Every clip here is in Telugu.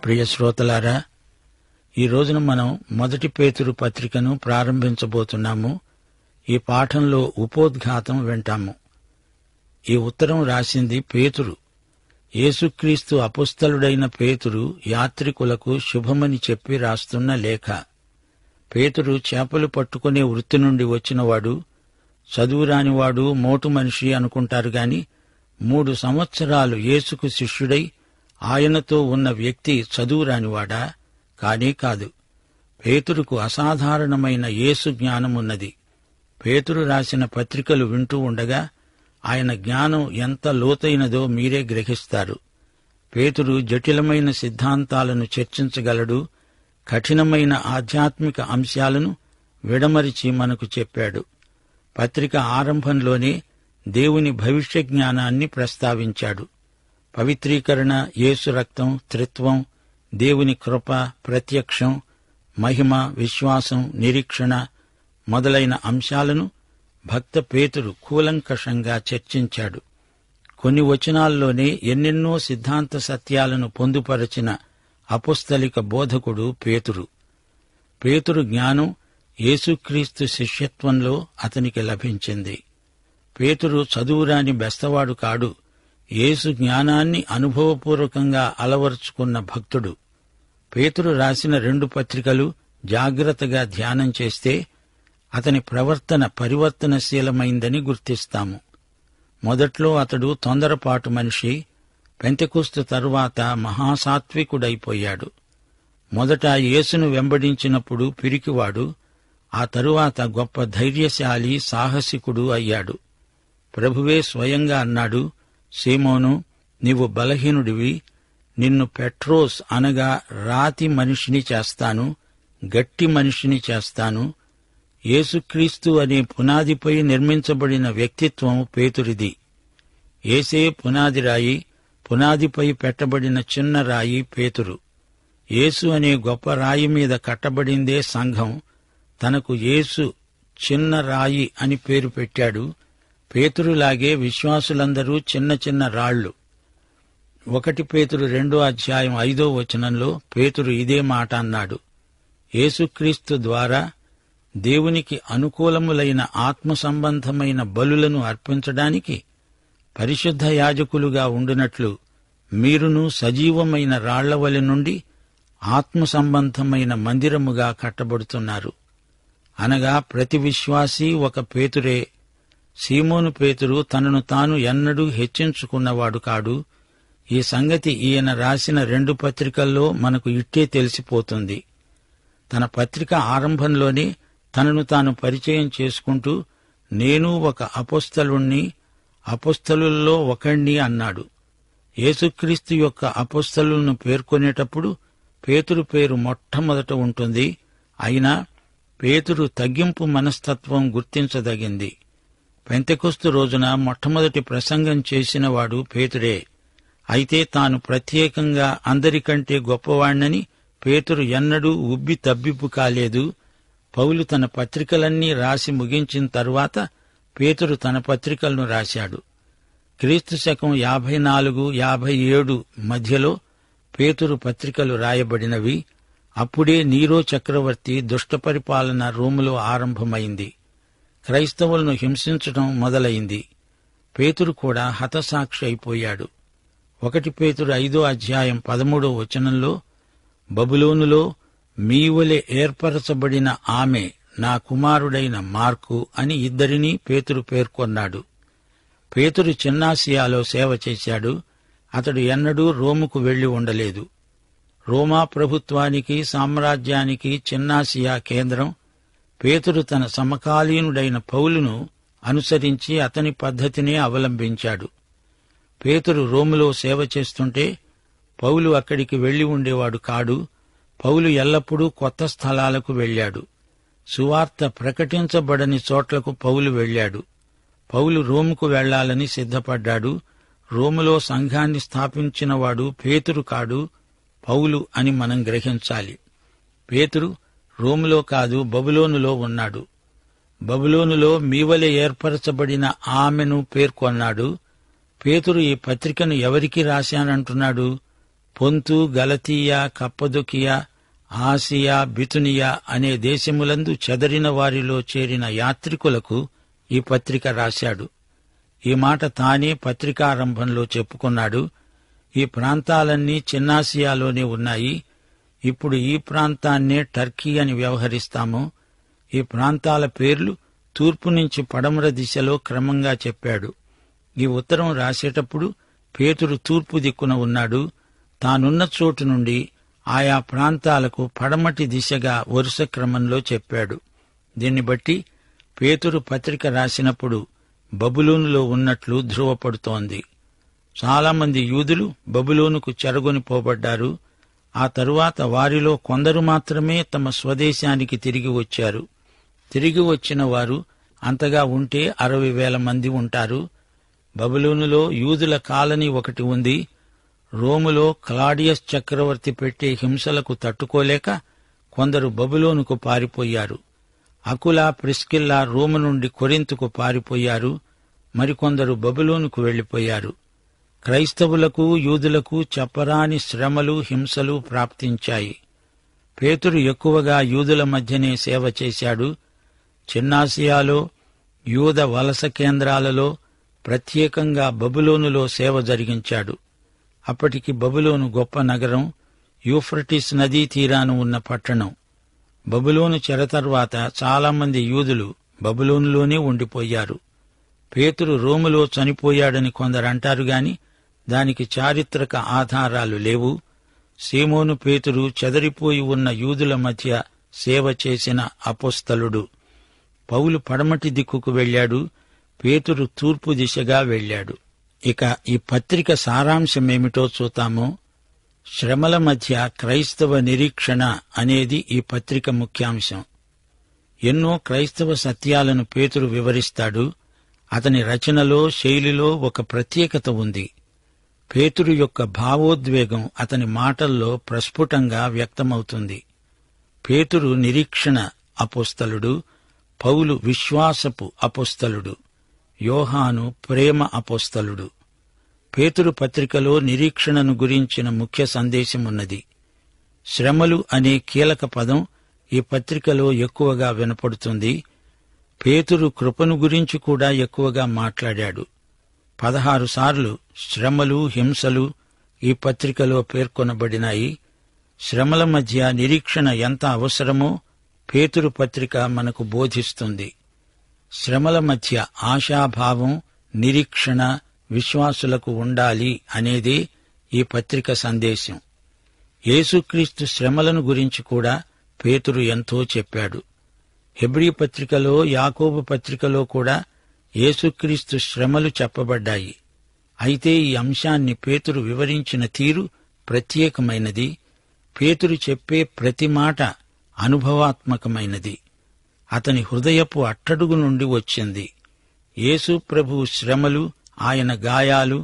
ప్రియ శ్రోతలారా, ఈ రోజున మనం 1 పేతురు పత్రికను ప్రారంభించబోతున్నాము. ఈ పాఠంలో ఉపోద్ఘాతం వింటాము. ఈ ఉత్తరం రాసింది పేతురు. యేసుక్రీస్తు అపుస్తలుడైన పేతురు యాత్రికులకు శుభమని చెప్పి రాస్తున్న లేఖ. పేతురు చేపలు పట్టుకునే వృత్తి నుండి వచ్చినవాడు, చదువురానివాడు, మోటు మనిషి అనుకుంటారు గాని 3 సంవత్సరాలు యేసుకు శిష్యుడై ఆయనతో ఉన్న వ్యక్తి చదువురానివాడా? కానీ కాదు. పేతురుకు అసాధారణమైన యేసు జ్ఞానమున్నది. పేతురు రాసిన పత్రికలు వింటూ ఉండగా ఆయన జ్ఞానం ఎంత లోతైనదో మీరే గ్రహిస్తారు. పేతురు జటిలమైన సిద్ధాంతాలను చర్చించగలడు. కఠినమైన ఆధ్యాత్మిక అంశాలను విడమరిచి మనకు చెప్పాడు. పత్రిక ఆరంభంలోనే దేవుని భవిష్య జ్ఞానాన్ని ప్రస్తావించాడు. పవిత్రీకరణ, యేసు రక్తం, త్రిత్వం, దేవుని కృప, ప్రత్యక్షం, మహిమ, విశ్వాసం, నిరీక్షణ మొదలైన అంశాలను భక్త పేతురు కూలంకషంగా చర్చించాడు. కొన్ని వచనాల్లోనే ఎన్నెన్నో సిద్ధాంత సత్యాలను పొందుపరచిన అపుస్తలిక బోధకుడు పేతురు. పేతురు జ్ఞానం యేసుక్రీస్తు శిష్యత్వంలో అతనికి లభించింది. పేతురు చదువురాని బెస్తవాడు కాడు. యేసు జ్ఞానాన్ని అనుభవపూర్వకంగా అలవరుచుకున్న భక్తుడు. పేతురు రాసిన 2 పత్రికలు జాగ్రత్తగా ధ్యానం చేస్తే అతని ప్రవర్తన పరివర్తనశీలమైందని గుర్తిస్తాము. మొదట్లో అతడు తొందరపాటు మనిషి. పెంతెకొస్తు తరువాత మహాసాత్వికుడైపోయాడు. మొదట యేసును వెంబడించినప్పుడు పిరికివాడు. ఆ తరువాత గొప్ప ధైర్యశాలి, సాహసికుడు అయ్యాడు. ప్రభువే స్వయంగా అన్నాడు, సీమోను, నీవు బలహీనుడివి, నిన్ను పెట్రోస్ అనగా రాతి మనిషిని చేస్తాను, గట్టి మనిషిని చేస్తాను. యేసుక్రీస్తు అనే పునాదిపై నిర్మించబడిన వ్యక్తిత్వం పేతురిది. యేసే పునాది రాయి, పునాదిపై పెట్టబడిన చిన్న రాయి పేతురు. యేసు అనే గొప్ప రాయి మీద కట్టబడిందే సంఘం. తనకు యేసు చిన్న రాయి అని పేరు పెట్టాడు. పేతురులాగే విశ్వాసులందరూ చిన్న చిన్న రాళ్లు. 1 పేతురు 2:5 పేతురు ఇదే మాట అన్నాడు. యేసుక్రీస్తు ద్వారా దేవునికి అనుకూలములైన ఆత్మ సంబంధమైన బలులను అర్పించడానికి పరిశుద్ధ యాజకులుగా ఉండునట్లు మీరును సజీవమైన రాళ్లవలె నుండి ఆత్మ సంబంధమైన మందిరముగా కట్టబడుతున్నారు. అనగా ప్రతి విశ్వాసీ ఒక పేతురే. సీమోను పేతురు తనను తాను ఎన్నడూ హెచ్చించుకున్నవాడు కాడు. ఈ సంగతి ఈయన రాసిన 2 పత్రికల్లో మనకు ఇట్టే తెలిసిపోతుంది. తన పత్రిక ఆరంభంలోనే తనను తాను పరిచయం చేసుకుంటూ నేను ఒక అపోస్తలుణ్ణి, అపోస్తలుల్లో ఒకణ్ణి అన్నాడు. యేసుక్రీస్తు యొక్క అపోస్తలులను పేర్కొనేటప్పుడు పేతురు పేరు మొట్టమొదట ఉంటుంది. అయినా పేతురు తగ్గింపు మనస్తత్వం గుర్తించదగింది. పెంతెకొస్తు రోజున మొట్టమొదటి ప్రసంగం చేసినవాడు పేతురే. అయితే తాను ప్రత్యేకంగా అందరికంటే గొప్పవాణ్ణని పేతురు ఎన్నడూ ఉబ్బి తబ్బిబ్బు కాలేదు. పౌలు తన పత్రికలన్నీ రాసి ముగించిన తరువాత పేతురు తన పత్రికలను రాశాడు. క్రీస్తు శకం 54-57 మధ్యలో పేతురు పత్రికలు రాయబడినవి. అప్పుడే నీరో చక్రవర్తి దుష్టపరిపాలన రోములో ఆరంభమైంది. క్రైస్తవులను హింసించడం మొదలైంది. పేతురు కూడా హతసాక్షి అయిపోయాడు. 1 పేతురు 5:13 బబులోనులో మీవలె ఏర్పరచబడిన ఆమె నా కుమారుడైన మార్కు అని ఇద్దరినీ పేతురు పేర్కొన్నాడు. పేతురు చిన్నాసియాలో సేవ చేశాడు. అతడు ఎన్నడూ రోముకు వెళ్లి ఉండలేదు. రోమా ప్రభుత్వానికి, సామ్రాజ్యానికి చిన్నాసియా కేంద్రం. పేతురు తన సమకాలీనుడైన పౌలును అనుసరించి అతని పద్ధతినే అవలంబించాడు. పేతురు రోములో సేవ చేస్తుంటే పౌలు అక్కడికి వెళ్లి ఉండేవాడు కాడు. పౌలు ఎల్లప్పుడూ కొత్త స్థలాలకు వెళ్లాడు. సువార్త ప్రకటించబడని చోట్లకు పౌలు వెళ్లాడు. పౌలు రోముకు వెళ్లాలని సిద్ధపడ్డాడు. రోములో సంఘాన్ని స్థాపించినవాడు పేతురు కాడు, పౌలు అని మనం గ్రహించాలి. పేతురు రోములో కాదు, బబులోనులో ఉన్నాడు. బబులోనులో మీవలె ఏర్పరచబడిన ఆమెను పేర్కొన్నాడు. పేతురు ఈ పత్రికను ఎవరికి రాశానంటున్నాడు? పొంతు, గలతీయ, కప్పదొకియ, ఆసియా, బితునియా అనే దేశములందు చెదరిన వారిలో చేరిన యాత్రికులకు ఈ పత్రిక రాశాడు. ఈ మాట తానే పత్రికారంభంలో చెప్పుకున్నాడు. ఈ ప్రాంతాలన్నీ చిన్నాసియాలోనే ఉన్నాయి. ఇప్పుడు ఈ ప్రాంతాన్నే టర్కీ అని వ్యవహరిస్తాము. ఈ ప్రాంతాల పేర్లు తూర్పు నుంచి పడమర దిశలో క్రమంగా చెప్పాడు. ఈ ఉత్తరం రాసేటప్పుడు పేతురు తూర్పు దిక్కున ఉన్నాడు. తానున్న చోటు నుండి ఆయా ప్రాంతాలకు పడమటి దిశగా వరుస క్రమంలో చెప్పాడు. దీన్ని బట్టి పేతురు పత్రిక రాసినప్పుడు బబులోనులో ఉన్నట్లు ధృవపడుతోంది. చాలామంది యూదులు బబులోనుకు చెరగొనిపోబడ్డారు. ఆ తరువాత వారిలో కొందరు మాత్రమే తమ స్వదేశానికి తిరిగి వచ్చారు. తిరిగి వచ్చిన వారు అంతగా ఉంటే 60,000 మంది ఉంటారు. బబులోనులో యూదుల కాలనీ ఒకటి ఉంది. రోములో క్లాడియస్ చక్రవర్తి పెట్టే హింసలకు తట్టుకోలేక కొందరు బబులోనుకు పారిపోయారు. అకుల, ప్రిస్కిల్లా రోము నుండి కొరింతుకు పారిపోయారు. మరికొందరు బబులోనుకు వెళ్లిపోయారు. క్రైస్తవులకు, యూదులకు చెప్పరాని శ్రమలు, హింసలు ప్రాప్తించాయి. పేతురు ఎక్కువగా యూదుల మధ్యనే సేవ చేశాడు. చిన్నాసియాలో, యూద వలస కేంద్రాలలో, ప్రత్యేకంగా బబులోనులో సేవ జరిగించాడు. అప్పటికి బబులోను గొప్ప నగరం, యూఫ్రటిస్ నదీ తీరాన ఉన్న పట్టణం. బబులోను చెర తర్వాత చాలామంది యూదులు బబులోనులోనే ఉండిపోయారు. పేతురు రోములో చనిపోయాడని కొందరంటారు గాని దానికి చారిత్రక ఆధారాలు లేవు. సీమోను పేతురు చెదరిపోయి ఉన్న యూదుల మధ్య సేవ చేసిన అపోస్తలుడు. పౌలు పడమటి దిక్కుకు వెళ్లాడు. పేతురు తూర్పు దిశగా వెళ్లాడు. ఇక ఈ పత్రిక సారాంశమేమిటో చూద్దాము. శ్రమల మధ్య క్రైస్తవ నిరీక్షణ అనేది ఈ పత్రిక ముఖ్యాంశం. ఎన్నో క్రైస్తవ సత్యాలను పేతురు వివరిస్తాడు. అతని రచనలో, శైలిలో ఒక ప్రత్యేకత ఉంది. పేతురు యొక్క భావోద్వేగం అతని మాటల్లో ప్రస్ఫుటంగా వ్యక్తమవుతుంది. పేతురు నిరీక్షణ అపోస్తలుడు, పౌలు విశ్వాసపు అపోస్తలుడు, యోహాను ప్రేమ అపోస్తలుడు. పేతురు పత్రికలో నిరీక్షణను గురించిన ముఖ్య సందేశమున్నది. శ్రమలు అనే కీలక పదం ఈ పత్రికలో ఎక్కువగా వినపడుతుంది. పేతురు కృపను గురించి కూడా ఎక్కువగా మాట్లాడాడు. 16 సార్లు శ్రమలు, హింసలు ఈ పత్రికలో పేర్కొనబడినాయి. శ్రమల మధ్య నిరీక్షణ ఎంత అవసరమో పేతురు పత్రిక మనకు బోధిస్తుంది. శ్రమల మధ్య ఆశాభావం, నిరీక్షణ విశ్వాసులకు ఉండాలి అనేదే ఈ పత్రిక సందేశం. యేసుక్రీస్తు శ్రమలను గురించి కూడా పేతురు ఎంతో చెప్పాడు. హెబ్రీ పత్రికలో, యాకోబు పత్రికలో కూడా యేసుక్రీస్తు శ్రమలు చెప్పబడ్డాయి. అయితే ఈ అంశాన్ని పేతురు వివరించిన తీరు ప్రత్యేకమైనది. పేతురు చెప్పే ప్రతి మాట అనుభవాత్మకమైనది. అతని హృదయపు అట్టడుగు నుండి వచ్చింది. యేసు ప్రభువు శ్రమలు, ఆయన గాయాలు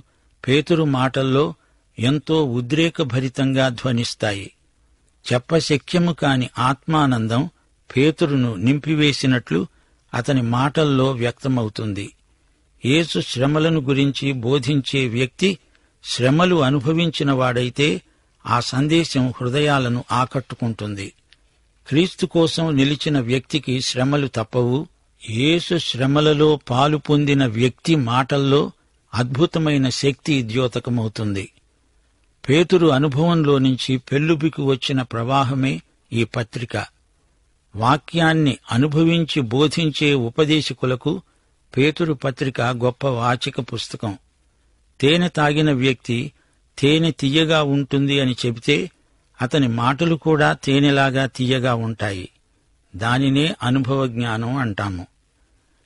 పేతురు మాటల్లో ఎంతో ఉద్రేకభరితంగా ధ్వనిస్తాయి. చెప్పశక్యము కాని ఆత్మానందం పేతురును నింపివేసినట్లు అతని మాటల్లో వ్యక్తమవుతుంది. యేసు శ్రమలను గురించి బోధించే వ్యక్తి శ్రమలు అనుభవించిన వాడైతే ఆ సందేశం హృదయాలను ఆకట్టుకుంటుంది. క్రీస్తు కోసం నిలిచిన వ్యక్తికి శ్రమలు తప్పవు. యేసు శ్రమలలో పాలు పొందిన వ్యక్తి మాటల్లో అద్భుతమైన శక్తి ద్యోతకమవుతుంది. పేతురు అనుభవంలో నుంచి పెల్లుబికి వచ్చిన ప్రవాహమే ఈ పత్రిక. వాక్యాన్ని అనుభవించి బోధించే ఉపదేశకులకు పేతురు పత్రిక గొప్ప వాచిక పుస్తకం. తేనె తాగిన వ్యక్తి తేనె తియ్యగా ఉంటుంది అని చెబితే అతని మాటలు కూడా తేనెలాగా తియ్యగా ఉంటాయి. దానినే అనుభవ జ్ఞానం అంటాము.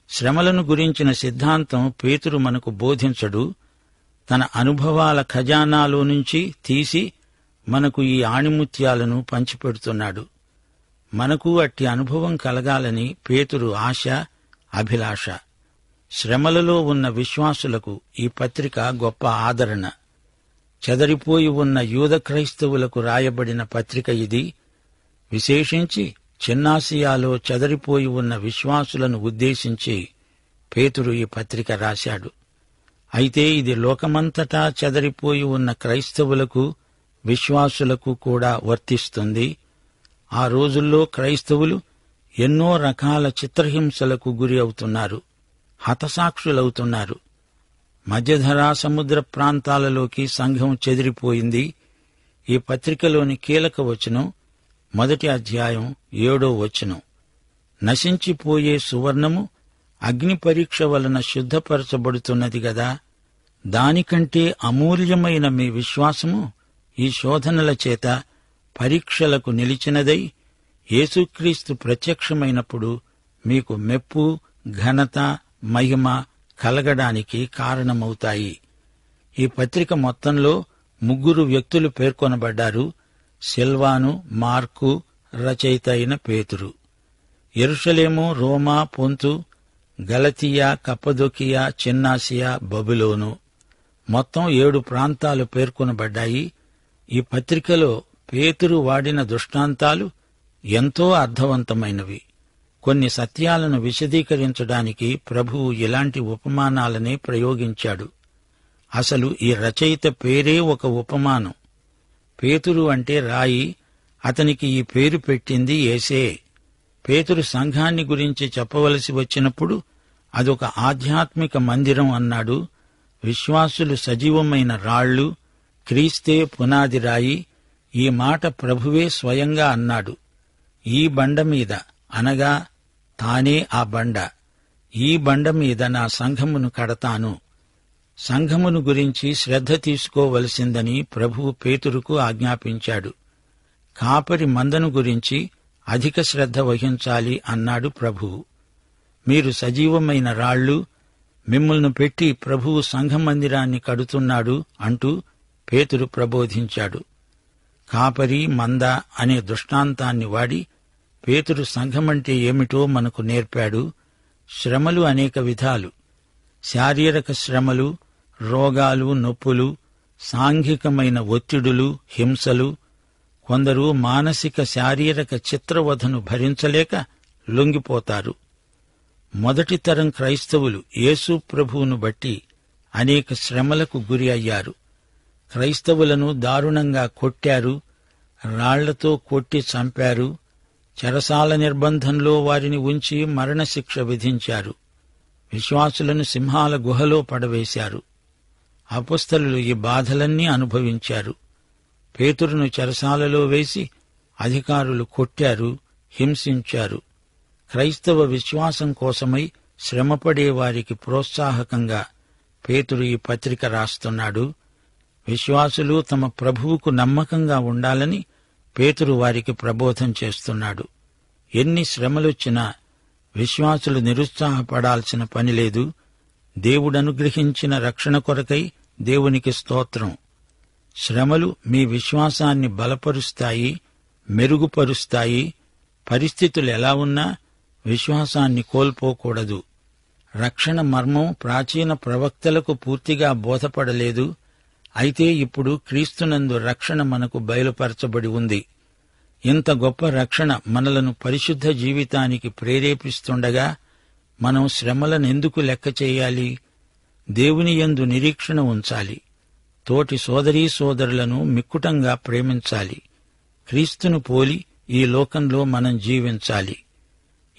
శ్రమలను గురించిన సిద్ధాంతం పేతురు మనకు బోధించడు. తన అనుభవాల ఖజానాలో నుంచి తీసి మనకు ఈ ఆణిముత్యాలను పంచిపెడుతున్నాడు. మనకు అట్టి అనుభవం కలగాలని పేతురు ఆశ, అభిలాష. శ్రమలలో ఉన్న విశ్వాసులకు ఈ పత్రిక గొప్ప ఆదరణ. చెదరిపోయి ఉన్న యూద క్రైస్తవులకు రాయబడిన పత్రిక ఇది. విశేషించి చిన్నాసియాలో చెదరిపోయి ఉన్న విశ్వాసులను ఉద్దేశించి పేతురు ఈ పత్రిక రాశాడు. అయితే ఇది లోకమంతటా చెదరిపోయి ఉన్న క్రైస్తవులకు, విశ్వాసులకు కూడా వర్తిస్తుంది. ఆ రోజుల్లో క్రైస్తవులు ఎన్నో రకాల చిత్రహింసలకు గురి అవుతున్నారు, హతసాక్షులవుతున్నారు. మధ్యధరా సముద్ర ప్రాంతాలలోకి సంఘం చెదిరిపోయింది. ఈ పత్రికలోని కీలక వచనం 1 అధ్యాయం 7వ వచనం. నశించిపోయే సువర్ణము అగ్ని పరీక్ష వలన శుద్ధపరచబడుతున్నది గదా, దానికంటే అమూల్యమైన మీ విశ్వాసము ఈ శోధనల చేత పరీక్షలకు నిలిచినదై యేసుక్రీస్తు ప్రత్యక్షమైనప్పుడు మీకు మెప్పు, ఘనత, మహిమ కలగడానికి కారణమవుతాయి. ఈ పత్రిక మొత్తంలో 3 వ్యక్తులు పేర్కొనబడ్డారు: సిల్వాను, మార్కు, రచయిత అయిన పేతురు. యెరూషలేము, రోమా, పొంతు, గలతీయ, కప్పదొకియ, చిన్నాసియా, బబులోను, మొత్తం 7 ప్రాంతాలు పేర్కొనబడ్డాయి. ఈ పత్రికలో పేతురు వాడిన దృష్టాంతాలు ఎంతో అర్థవంతమైనవి. కొన్ని సత్యాలను విశదీకరించడానికి ప్రభువు ఇలాంటి ఉపమానాలనే ప్రయోగించాడు. అసలు ఈ రచయిత పేరే ఒక ఉపమానం. పేతురు అంటే రాయి, అతనికి ఈ పేరు పెట్టింది యేసే. పేతురు సంఘాన్ని గురించి చెప్పవలసి వచ్చినప్పుడు అదొక ఆధ్యాత్మిక మందిరం అన్నాడు. విశ్వాసులు సజీవమైన రాళ్లు, క్రీస్తే పునాది రాయి. ఈ మాట ప్రభువే స్వయంగా అన్నాడు. ఈ బండ మీద, అనగా తానే ఆ బండ, ఈ బండ మీద నా సంఘమును కడతాను. సంఘమును గురించి శ్రద్ధ తీసుకోవలసిందని ప్రభువు పేతురుకు ఆజ్ఞాపించాడు. కాపరి మందను గురించి అధిక శ్రద్ధ వహించాలి అన్నాడు ప్రభువు. మీరు సజీవమైన రాళ్లు, మిమ్మల్ని పెట్టి ప్రభువు సంఘమందిరాన్ని కడుతున్నాడు అంటూ పేతురు ప్రబోధించాడు. కాపరి, మంద అనే దృష్టాంతాన్ని వాడి పేతురు సంఘమంటే ఏమిటో మనకు నేర్పాడు. శ్రమలు అనేక విధాలు: శారీరక శ్రమలు, రోగాలు, నొప్పులు, సాంఘికమైన ఒత్తిడులు, హింసలు. కొందరు మానసిక, శారీరక చిత్రవధను భరించలేక లొంగిపోతారు. మొదటి తరం క్రైస్తవులు యేసు ప్రభువును బట్టి అనేక శ్రమలకు గురి అయ్యారు. క్రైస్తవులను దారుణంగా కొట్టారు, రాళ్లతో కొట్టి చంపారు, చెరసాల నిర్బంధంలో వారిని ఉంచి మరణశిక్ష విధించారు. విశ్వాసులను సింహాల గుహలో పడవేశారు. అపొస్తలులు ఈ బాధలన్నీ అనుభవించారు. పేతురును చెరసాలలో వేసి అధికారులు కొట్టారు, హింసించారు. క్రైస్తవ విశ్వాసం కోసమై శ్రమపడే వారికి ప్రోత్సాహకంగా పేతురు ఈ పత్రిక రాస్తున్నాడు. విశ్వాసులు తమ ప్రభువుకు నమ్మకంగా ఉండాలని పేతురు వారికి ప్రబోధం చేస్తున్నాడు. ఎన్ని శ్రమలొచ్చినా విశ్వాసులు నిరుత్సాహపడాల్సిన పనిలేదు. దేవుడనుగ్రహించిన రక్షణ కొరకై దేవునికి స్తోత్రం. శ్రమలు మీ విశ్వాసాన్ని బలపరుస్తాయి, మెరుగుపరుస్తాయి. పరిస్థితులు ఎలా ఉన్నా విశ్వాసాన్ని కోల్పోకూడదు. రక్షణ మర్మం ప్రాచీన ప్రవక్తలకు పూర్తిగా బోధపడలేదు. అయితే ఇప్పుడు క్రీస్తునందు రక్షణ మనకు బయలుపరచబడి ఉంది. ఇంత గొప్ప రక్షణ మనలను పరిశుద్ధ జీవితానికి ప్రేరేపిస్తుండగా మనం శ్రమలనెందుకు లెక్క చేయాలి? దేవుని యందు నిరీక్షణ ఉంచాలి. తోటి సోదరీ సోదరులను మిక్కుటంగా ప్రేమించాలి. క్రీస్తును పోలి ఈ లోకంలో మనం జీవించాలి.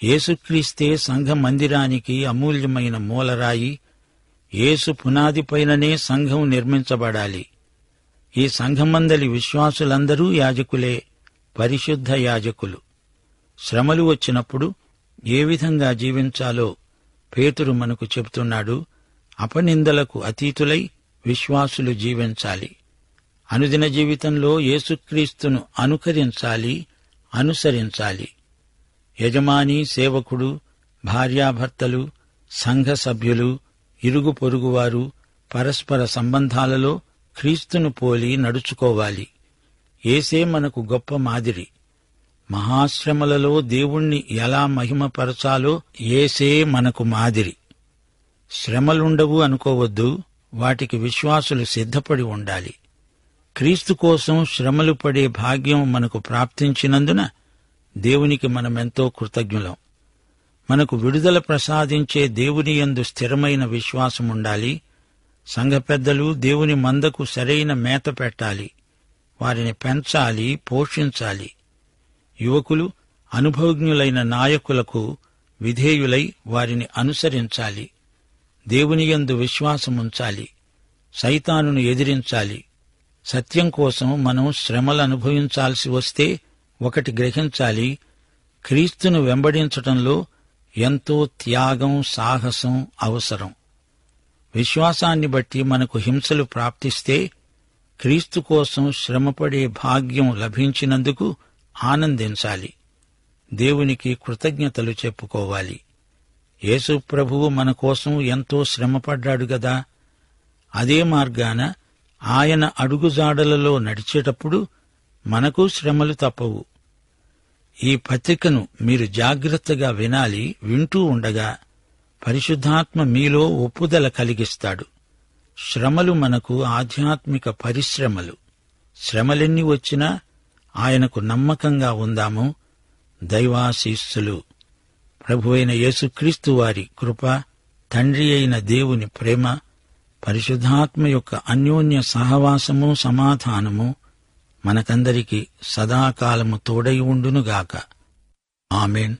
యేసుక్రీస్తే సంఘ మందిరానికి అమూల్యమైన మూలరాయి. యేసు పునాదిపైననే సంఘం నిర్మించబడాలి. ఈ సంఘమందలి విశ్వాసులందరూ యాజకులే, పరిశుద్ధ యాజకులు. శ్రమలు వచ్చినప్పుడు ఏ విధంగా జీవించాలో పేతురు మనకు చెబుతున్నాడు. అపనిందలకు అతీతులై విశ్వాసులు జీవించాలి. అనుదిన జీవితంలో యేసుక్రీస్తును అనుకరించాలి, అనుసరించాలి. యజమాని, సేవకుడు, భార్యాభర్తలు, సంఘ సభ్యులు, ఇరుగు పొరుగువారు పరస్పర సంబంధాలలో క్రీస్తును పోలి నడుచుకోవాలి. యేసే మనకు గొప్ప మాదిరి. మహాశ్రమలలో దేవుణ్ణి ఎలా మహిమపరచాలో యేసే మనకు మాదిరి. శ్రమలుండవు అనుకోవద్దు, వాటికి విశ్వాసులు సిద్ధపడి ఉండాలి. క్రీస్తు కోసం శ్రమలు పడే భాగ్యం మనకు ప్రాప్తించినందున దేవునికి మనమెంతో కృతజ్ఞులం. మనకు విడుదల ప్రసాదించే దేవుని యందు స్థిరమైన విశ్వాసముండాలి. సంఘ పెద్దలు దేవుని మందకు సరైన మేత పెట్టాలి. వారిని పెంచాలి, పోషించాలి. యువకులు అనుభవజ్ఞులైన నాయకులకు విధేయులై వారిని అనుసరించాలి. దేవునియందు విశ్వాసముంచాలి. సైతానును ఎదిరించాలి. సత్యం కోసం మనం శ్రమలు అనుభవించాల్సి వస్తే ఒకటి గ్రహించాలి: క్రీస్తును వెంబడించటంలో ఎంతో త్యాగం, సాహసం అవసరం. విశ్వాసాన్ని బట్టి మనకు హింసలు ప్రాప్తిస్తే క్రీస్తు కోసం శ్రమపడే భాగ్యం లభించినందుకు ఆనందించాలి. దేవునికి కృతజ్ఞతలు చెప్పుకోవాలి. యేసు ప్రభువు మన కోసం ఎంతో శ్రమపడ్డాడు గదా. అదే మార్గాన ఆయన అడుగుజాడలలో నడిచేటప్పుడు మనకు శ్రమలు తప్పవు. ఈ పత్రికను మీరు జాగ్రత్తగా వినాలి. వింటూ ఉండగా పరిశుద్ధాత్మ మీలో ఒప్పుదల కలిగిస్తాడు. శ్రమలు మనకు ఆధ్యాత్మిక పరిశ్రమలు. శ్రమలెన్ని వచ్చినా ఆయనకు నమ్మకంగా ఉందాము. దైవాశీస్సులు. ప్రభువైన యేసుక్రీస్తు వారి కృప, తండ్రి అయిన దేవుని ప్రేమ, పరిశుద్ధాత్మ యొక్క అన్యోన్య సహవాసము, సమాధానము మనకందరికీ సదాకాలము తోడై ఉండునుగాక. ఆమేన్.